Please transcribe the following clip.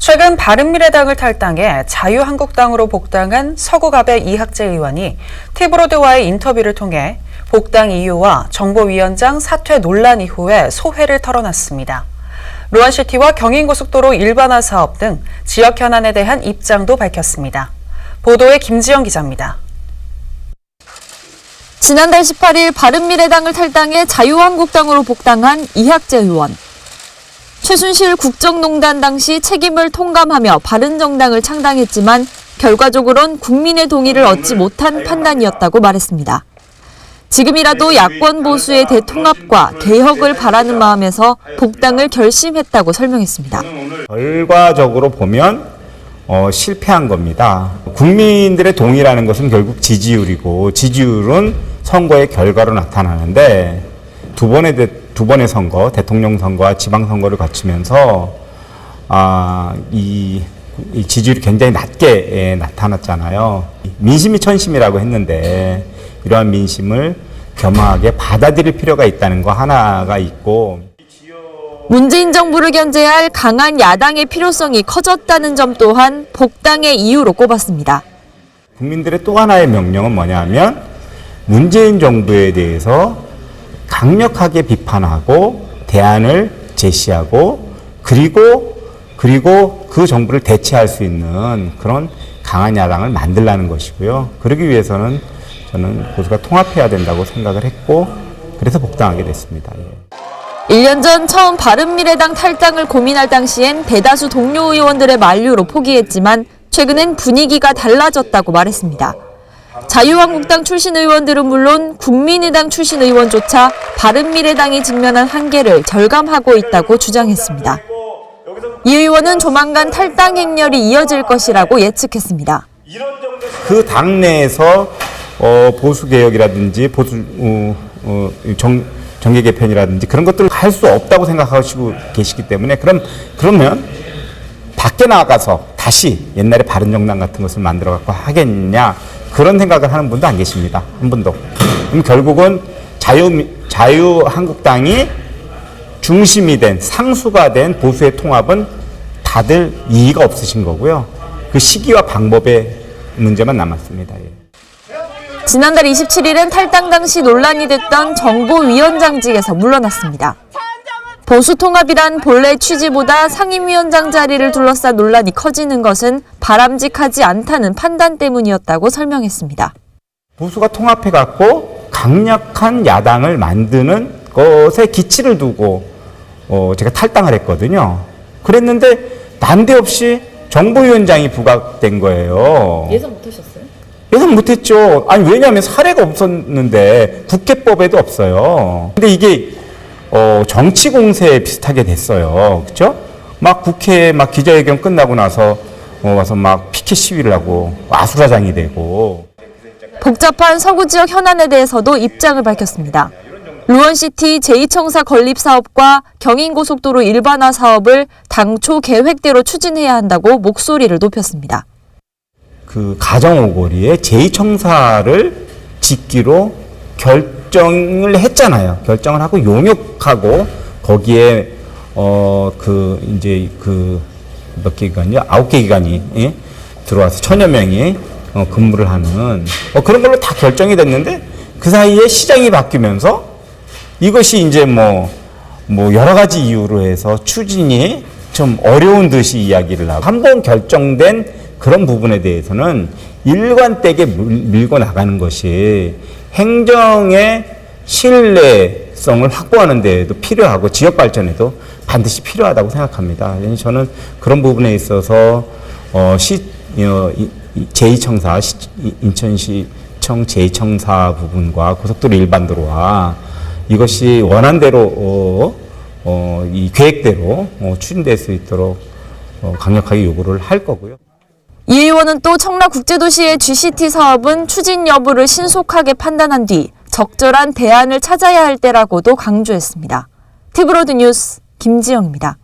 최근 바른미래당을 탈당해 자유한국당으로 복당한 서구갑의 이학재 의원이 티브로드와의 인터뷰를 통해 복당 이유와 정보위원장 사퇴 논란 이후에 소회를 털어놨습니다. 루안시티와 경인고속도로 일반화 사업 등 지역 현안에 대한 입장도 밝혔습니다. 보도에 김지영 기자입니다. 지난달 18일 바른미래당을 탈당해 자유한국당으로 복당한 이학재 의원. 최순실 국정농단 당시 책임을 통감하며 바른정당을 창당했지만 결과적으론 국민의 동의를 얻지 못한 판단이었다고 말했습니다. 지금이라도 야권 보수의 대통합과 개혁을 바라는 마음에서 복당을 결심했다고 설명했습니다. 결과적으로 보면 실패한 겁니다. 국민들의 동의라는 것은 결국 지지율이고 지지율은 선거의 결과로 나타나는데 두 번의 선거, 대통령 선거와 지방 선거를 거치면서 이 지지율이 굉장히 낮게 나타났잖아요. 민심이 천심이라고 했는데 이러한 민심을 겸허하게 받아들일 필요가 있다는 거 하나가 있고, 문재인 정부를 견제할 강한 야당의 필요성이 커졌다는 점 또한 복당의 이유로 꼽았습니다. 국민들의 또 하나의 명령은 뭐냐면 문재인 정부에 대해서 강력하게 비판하고 대안을 제시하고 그리고 그 정부를 대체할 수 있는 그런 강한 야당을 만들라는 것이고요. 그러기 위해서는 저는 보수가 통합해야 된다고 생각을 했고 그래서 복당하게 됐습니다. 1년 전 처음 바른미래당 탈당을 고민할 당시엔 대다수 동료 의원들의 만류로 포기했지만 최근엔 분위기가 달라졌다고 말했습니다. 자유한국당 출신 의원들은 물론 국민의당 출신 의원조차 바른미래당이 직면한 한계를 절감하고 있다고 주장했습니다. 이 의원은 조만간 탈당 행렬이 이어질 것이라고 예측했습니다. 그 당내에서 보수 개혁이라든지 정계 개편이라든지 그런 것들을 할 수 없다고 생각하시고 계시기 때문에 그러면 밖에 나가서 다시 옛날에 바른정당 같은 것을 만들어 갖고 하겠냐 그런 생각을 하는 분도 안 계십니다. 한 분도. 그럼 결국은 자유한국당이 중심이 된 상수가 된 보수의 통합은 다들 이의가 없으신 거고요. 그 시기와 방법의 문제만 남았습니다. 지난달 27일엔 탈당 당시 논란이 됐던 정보위원장직에서 물러났습니다. 보수통합이란 본래 취지보다 상임위원장 자리를 둘러싼 논란이 커지는 것은 바람직하지 않다는 판단 때문이었다고 설명했습니다. 보수가 통합해갖고 강력한 야당을 만드는 것에 기치를 두고 제가 탈당을 했거든요. 그랬는데 난데없이 정보위원장이 부각된 거예요. 예상 못하셨어요? 예상 못했죠. 아니 왜냐하면 사례가 없었는데 국회법에도 없어요. 근데 이게 정치 공세 비슷하게 됐어요. 그렇죠? 막 국회 막 기자회견 끝나고 나서 와서 막 피켓 시위를 하고 아수라장이 되고. 복잡한 서구 지역 현안에 대해서도 입장을 밝혔습니다. 루안시티 제2청사 건립 사업과 경인고속도로 일반화 사업을 당초 계획대로 추진해야 한다고 목소리를 높였습니다. 그 가정오거리에 제2청사를 짓기로 결정을 했잖아요. 결정을 하고 용역하고 거기에 몇 개 기관이요? 9개 기관이 들어와서 1000여 명이 근무를 하는 그런 걸로 다 결정이 됐는데 그 사이에 시장이 바뀌면서 이것이 이제 뭐 여러 가지 이유로 해서 추진이 좀 어려운 듯이 이야기를 하고 한 번 결정된 그런 부분에 대해서는 일관되게 밀고 나가는 것이 행정의 신뢰성을 확보하는 데에도 필요하고 지역 발전에도 반드시 필요하다고 생각합니다. 저는 그런 부분에 있어서 제2청사, 인천시청 제2청사 부분과 고속도로 일반도로와 이것이 원안대로 이 계획대로 추진될 수 있도록 강력하게 요구를 할 거고요. 이 의원은 또 청라국제도시의 GCT 사업은 추진 여부를 신속하게 판단한 뒤 적절한 대안을 찾아야 할 때라고도 강조했습니다. 티브로드 뉴스 김지영입니다.